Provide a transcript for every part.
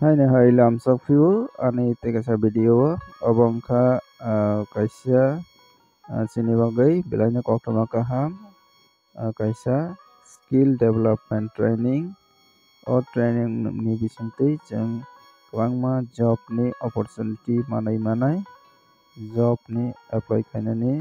Haine hailam sakfiu ani tegesa video obongkha kaisa chini bagui belai koktoma kaham kaisa skill development training o training ni bisingtwi chong kwbangma job ni opportunity manai job ni apply khainani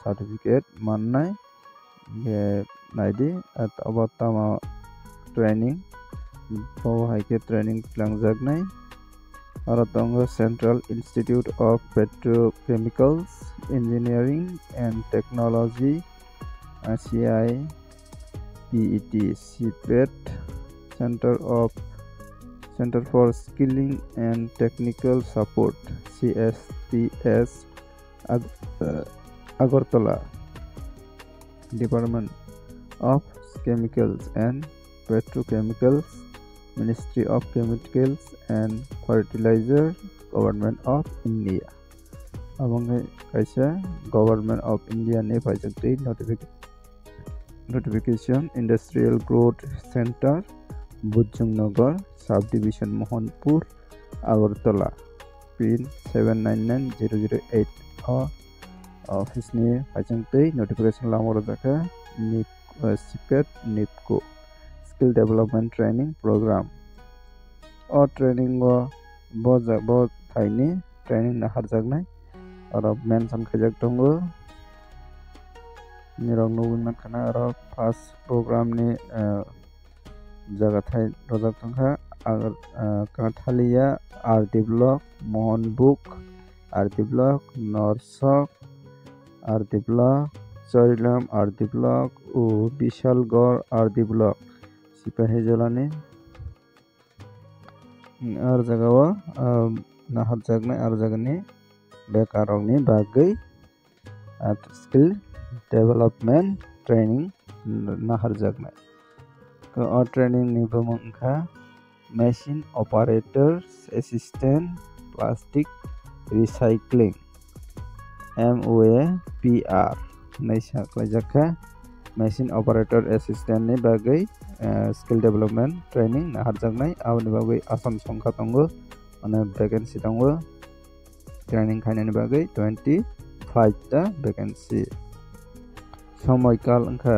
certificate mannai naidi abo tamo training bo haike training langjaknai aro tongo Central Institute of Petrochemicals Engineering and Technology CIPET CPET Center for Skilling and Technical Support CSTS Agartala Department of Chemicals and Petrochemicals Ministry of Chemicals and Fertilizer Government of India among kaisa Government of India ni pajakti notification Industrial Growth Center Bujjungnagar Subdivision Mohanpur Agartala pin 799008 office ni pajakti notification lamor jaka CPET NIPCO Skill Development Training Program o training o bo thaini training na harjaknai aro mention khajak tongo nirok nugui mankhana aro first program ni jaga thai rojak tongkha Kathalia RD Block Mohanbuk RD Block Norsok RD Block Chorilam RD Block o Bishalgor RD Block Sipahijolani ar jagao naharjaknai ar jagani bekarokni bagui skill development training naharjaknai o training ni bumung wngkha machine operators assistant plastic recycling MOAPR naisa khlaijakha machine operator assistant ni bagui skill development training naharjaknai aboni bagui asam songkha tongo mane vacancy tongo training khainani bagui 25 ta vacancy somoy kal wngkha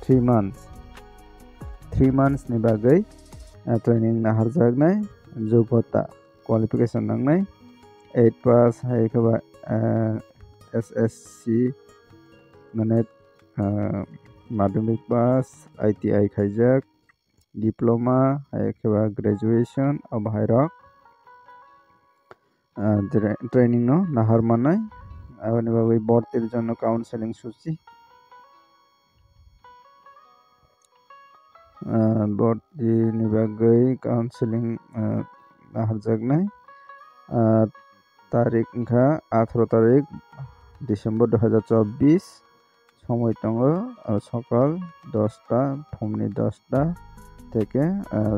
3 months ni bagui training naharjaknai jogota qualification nangnai 8 pass haikaba SSC mane madhyamik pass ITI khaijak diploma haikaba graduation bahairok training no nahar manai aboni bagui bortir jonno counseling suchi borti ni bagui counseling naharjaknai tarik wngkha 18 tarik December 2024 সময় tongo সকাল 10টা phumni 10টা থেকে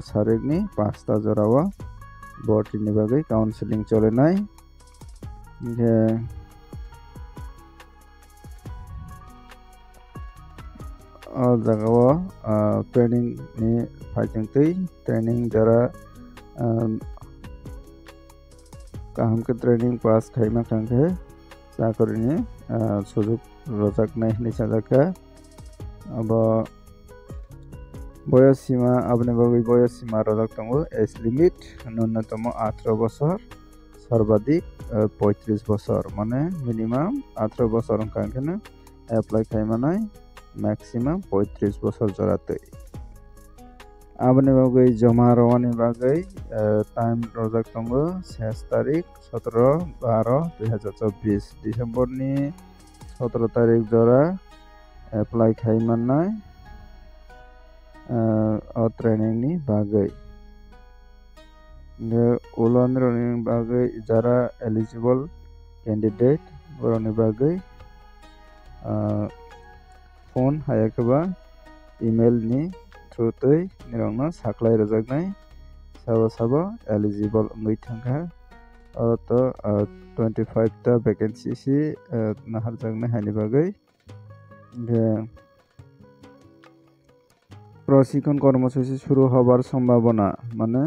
sarikni 5টা jorao borti ni bagui counseling cholenai je o jagao training ni paitengtwi training jara kaham ke training pass khaima kangkhe chakri ni sujog rojaknai hinui sajaka abo boyos sima aboni bagui boyos sima rojak tongo age limit ন্যূনতম 18 বছর সর্বাধিক 35 বছর মানে minimum 18 বছর কাঙ্কেনা apply খাইমানাই maximum 35 বছর জরাতে aboni bagui joma rawani bagui time rojak tongo 6 tarik 17/12/2024 December ni 17 tarik jora apply khaimanai o training ni bagui ulon roni bagui jara eligible candidate boroni bagui phone hayakaba email ni through tui nirokno saklai rojaknai sabo eligible ongoi thangkha aro 25 ta vacancy si naharjaknai haini bagui প্রশিক্ষণ কর্মসূচি শুরু হবার সম্ভাবনা মানে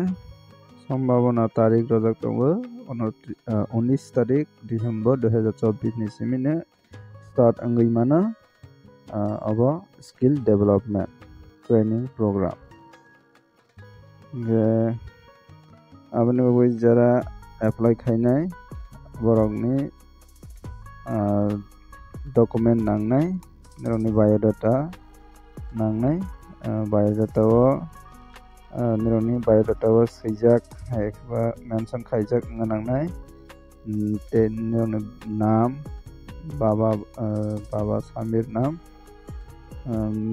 সম্ভাবনা তারিখ রজak tongo 19 তারিখ December 2024 ni simine start angui mana abo skill development training program ge aboni bagui jara apply khainai borokni document nangnai nirokni biodata nangnai biodata o nirokni biodata o swijak ba mention khaijak nangnai te nirokni naam baba samir naam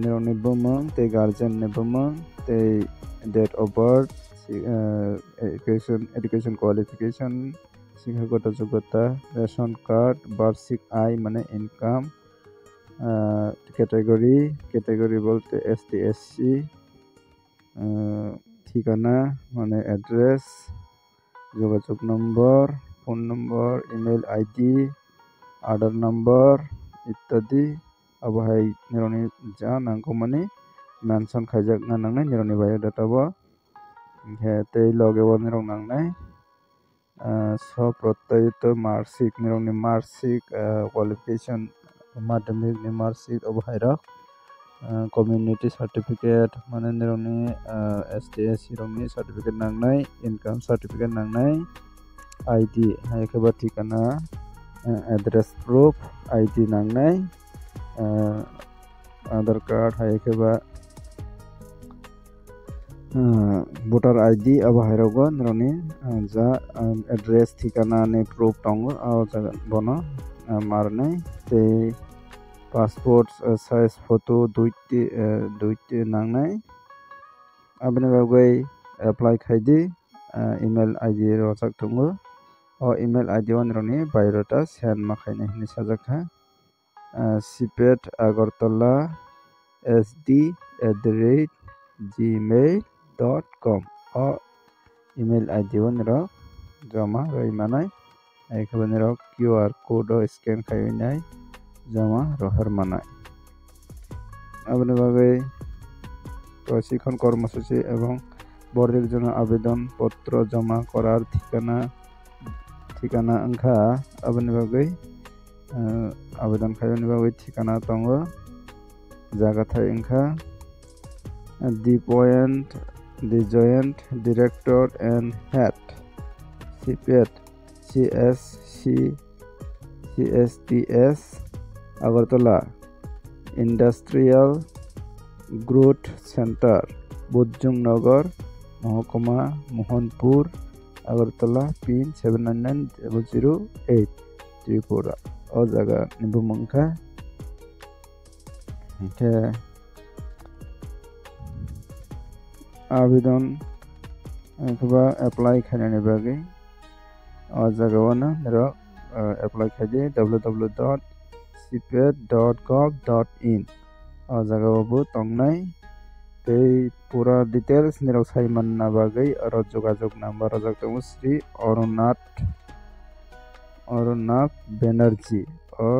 nirokni bumung te guardian ni bumung te date of birth education qualification শিক্ষাগত যোগ্যতা ration card বার্ষিক আয় মানে income category বলতে ST SC ঠিকানা মানে address যোগাযোগ নম্বর phone number email ID আধার নম্বর ইত্যাদি আবহাই নিরনি যা নাंगौ माने मेंशन खाइजाक नांनाय निरनि बायोडाटा बो ते लगे बो निरं नांनाय स्वप्रत्ययित मार्कशीट निरंनि मार्कशीट क्वालिफिकेशन माध्यमिक नि मार्कशीट अबहायरक कम्युनिटी सर्टिफिकेट माने निरंनि एसटीएससी रंनि सर्टिफिकेट नांनाय इनकाम सर्टिफिकेट नांनाय आईडी हायखबा ठिकाना एड्रेस प्रूफ आईडी नांनाय आधार card हायखबा voter ID abahairogo nironi ja address ঠিকানা ne proof tongo jaga bono marnai te passport size photo duiti nangnai abni bagoi apply khaidi email ID rojak tongo o email ID on nironi biodata send ma khainai hini sajakha cpet agartala sd@gmail.com o email ID on ro jama roimanai ekhaban ro QR code o scan khainai jama rohar manai abni bagai প্রশিক্ষণ কর্মসূচি এবং বর্ধির জন্য আবেদন পত্র জমা করার ঠিকানা অংখা abni bagai আবেদন খাইনি বাগৈ ঠিকানা tongo জায়গা থাই অংখা the joint director and head CPET CSTS Agartala Industrial Growth Center Bojjung Nagar Mahokama Mohanpur Agartala pin 799008 Tripura o jaga nibumangkha ke आवेदन एबा एप्लाई खाइनायनि बागै ओ जागायावनो नोरो एप्लाई खाइदि www.cpet.gov.in ओ जागायावबो तंनाय ते पूरा डिटेल्स निरो साइमनना बागै आरो जोगाजोग नम्बर रजक श्री अरुणाथ बेनार्जी ओ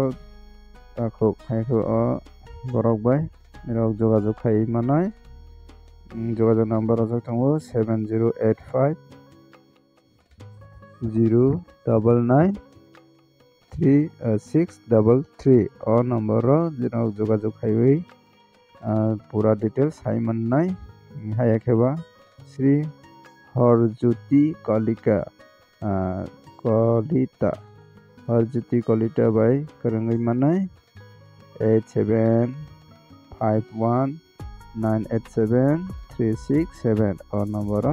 ताखौ खायखौ ओ बरक बाय निरो जोगाजोग खाइ मानाय যোগাযোগ নাম্বার আছে 7085 099 3633 ও নম্বর যোগাযোগ খাইবই পুরা ডিটেলস হাইমান নাই হায়াখেবা শ্রী হরজ্যোতি কলিতা হরজ্যোতি কলিতা বাই করঙ্গই মানাই 8751987367 और नंबर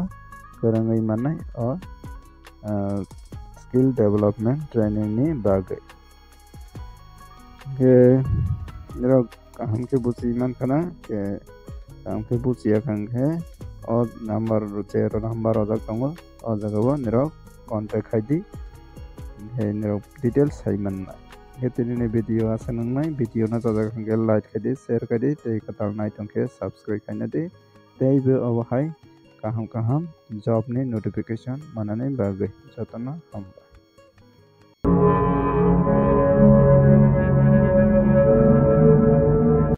करंगई माने और स्किल डेवलपमेंट ट्रेनिंग नि बागै के निरो काम के बुझी मन कना के काम के बुझिया खंगे और नंबर रुचेरो नंबर अजक दंगो और जगबो निरो कांटेक्ट खाइदि हे निरो डिटेल्स हाइमान हेतिनि भिडियो आसा नंनाय भिडियो ना जाजा खंगे लाइक खाइदि शेयर खाइदि ते कतार नाय तंके सब्सक्राइब खाइनदि तेबो अबहाय kaham जॉब नि नोटिफिकेशन मानने बागै जतना हामबाय।